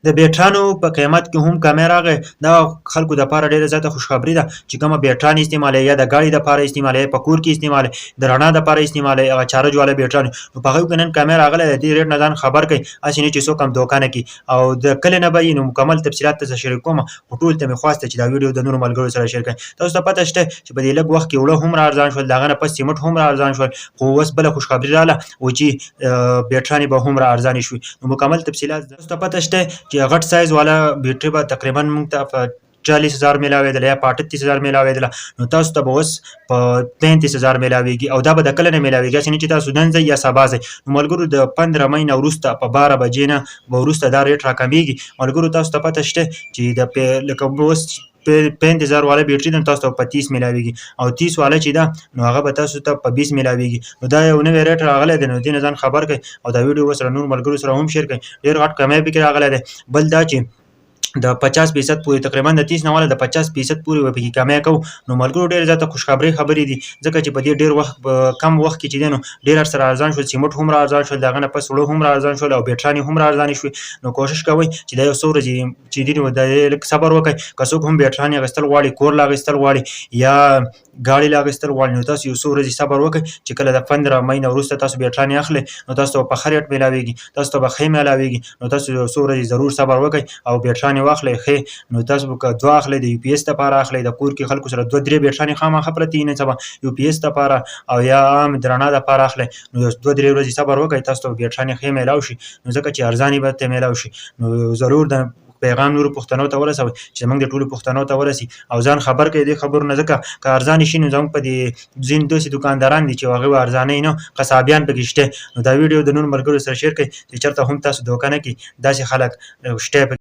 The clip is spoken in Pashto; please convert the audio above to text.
د بیټرانو په قیمت کې هم کمی راغی. دا خلکو دپاره ډېره زیاته خوشخبري ده چې کومه بیټران استعمالوي یا د ګاډي دپاره استعمالوي، په کور کې استعمالوي، د رڼا دپاره استعمالوي، هغه چارج والا بیټران نو په هغوی کې نن کمی راغلی دی. دې ریټ نه ځان خبر کړئ، هسې نه چې څوک هم دوکه نه کړي. او د کلي نه به یې نو مکمل تفصیلات درته شریکومه، خو ټولو ته مې خواست دی چې دا ویډیو د نورو ملګرو سره شیر کړئ. تاسو ته پته شته چې په دې لږ وخت کې اوړه هم را ارزان شول، د هغه نه پس سیمټ هم را ارزان شول، خو اوس بله خوشخبري راغله و چې بیټرانې به هم را ارزانې شوي. نو مکمل تفصیلات تاسو ته پته شته چې غټ سایز والا بیټري به تقریبا موږ ته په 40,000 میلاوېدله یا په 38,000 میلاوېدله، نو تاسو ته به اوس په 35,000 میلاوېږي، او دا به د کله نه میلاوېږي، هسې نه چې تاسو نن ځئ یا سبا ځئ. نو ملګرو د 15 مۍ نه وروسته په 12 بجې نه به وروسته دا ریټ راکمېږي. ملګرو تاسو ته پته شته چې لکه اوس 35,000 والا بیټري ده، تاسو ته په 30 میلاوېږي، او 30 والا چې ده نو هغه به تاسو ته په 20 میلاوېږي. نو دا یو نوی ریټ راغلی دی، نو دې نه ځان خبر کړئ او دا ویډیو ورسره نور ملګرو سره هم شیر کړئ. ډېر غټ کمی پکې راغلی دی. بل دا چې د 50% پورې تقریبا د 30 نه والا د 50% پورې به پکې کمی کوو. نو ملګرو ډېر زیاته خوشخبرۍ خبرې دي، ځکه چې په دې ډېر وخت په کم وخت کې چې دی نو ډېر سره ارزان شول، سیمټ هم را ارزان شول، د هغه نه پس اوړه هم را ارزان شول، او بیټرانې هم را ارزانې شوې. نو کوشش کوئ چې دا یو څو ورځې چې دي نو د لږ صبر وکړئ. که څوک هم بیټرانې اخیستل غواړي، کور له اخیستل غواړي یا ګاډي له اخیستل غواړي، نو تاسو یو څو ورځې صبر وکړئ چې کله د 15 مۍ نه وروسته تاسو بیټرانې اخلئ نو تاسو ته به په ښه ریټ میلاوېږي، تاسو ته به ښې میلاوېږي. نو تاسو یو څو ورځې ضرور صبر وکړئ او بیټرانې واخلئ ښې. نو تاسو به که 2 اخلئ د یو پي ایس دپاره اخلئ، د کور کې خلکو سره 2-3 بیټرانې خامخا پرتې نه څه یو پي ایس دپاره او یا عام د رڼا دپاره اخلئ، نو 2-3 ورځې صبر وکړئ، تاسو ته به بیټرانې ښې میلاو شي. نو ځکه چې ارزانې به درته میلاو شي. نو ضرور د پیغام نورو پښتنو ته ورسوئ چې زموږ د ټولو پښتنو ته ورسي، او ځان خبر کړئ دې خبرو نه، ځکه که ارزانې شي نو زموږ په دې ځینې داسې دوکانداران دي چې هغوی به ارزانۍ نه، قصابیان پکې شته. نو دا ویډیو د نورو ملګرو سره شیر کړئ چې چېرته هم تاسو دوکه نه کړي، داسې خلک شته.